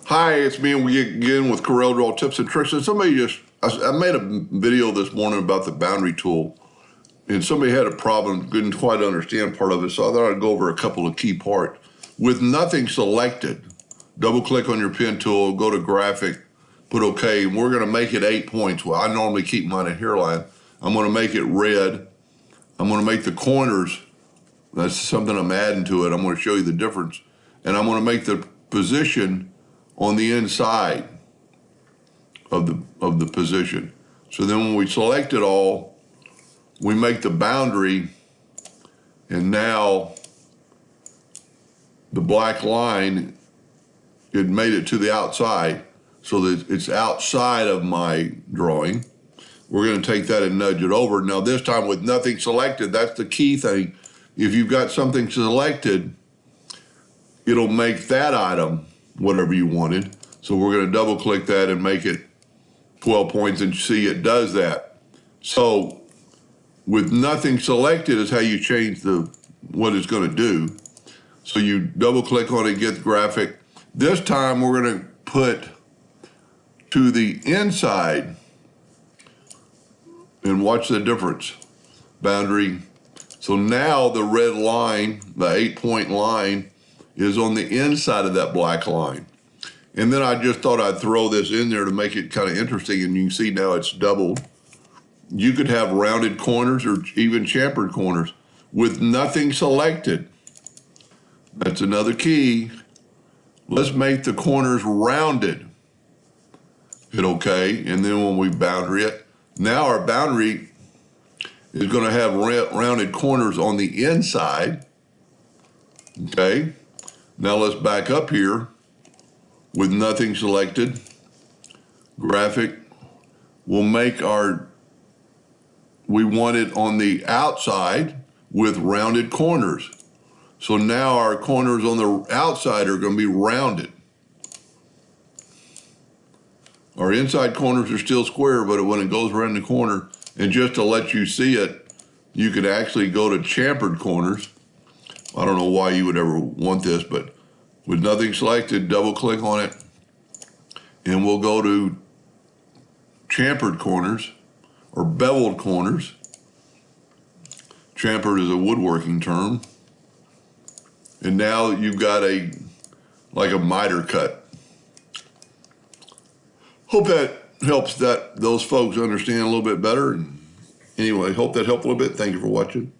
Hi, it's me again with Corel Draw Tips and Tricks. And I made a video this morning about the boundary tool, and somebody had a problem, couldn't quite understand part of it, so I thought I'd go over a couple of key parts. With nothing selected, double click on your pen tool, go to graphic, put OK, and we're gonna make it 8 points. Well, I normally keep mine at hairline. I'm gonna make it red. I'm gonna make the corners, that's something I'm adding to it. I'm gonna show you the difference. And I'm gonna make the position on the inside of the position. So then when we select it all, we make the boundary, and now the black line, it made it to the outside, so that it's outside of my drawing. We're gonna take that and nudge it over. Now this time with nothing selected, that's the key thing. If you've got something selected, it'll make that item whatever you wanted. So we're gonna double click that and make it 12 points, and see it does that. So with nothing selected is how you change what it's gonna do. So you double click on it, get the graphic. This time we're gonna put to the inside, and watch the difference. Boundary. So now the red line, the 8-point line, is on the inside of that black line. And then I just thought I'd throw this in there to make it kind of interesting, and you can see now it's doubled. You could have rounded corners or even chamfered corners with nothing selected. That's another key. Let's make the corners rounded. Hit OK, and then when we boundary it, now our boundary is going to have rounded corners on the inside. Okay. Now let's back up here with nothing selected. Graphic. We'll make we want it on the outside with rounded corners. So now our corners on the outside are going to be rounded. Our inside corners are still square, but when it goes around the corner, and just to let you see it, you could actually go to chamfered corners. I don't know why you would ever want this, but with nothing selected, double click on it, and we'll go to chamfered corners or beveled corners. Chamfered is a woodworking term. And now you've got like a miter cut. Hope that helps those folks understand a little bit better. And anyway, hope that helped a little bit. Thank you for watching.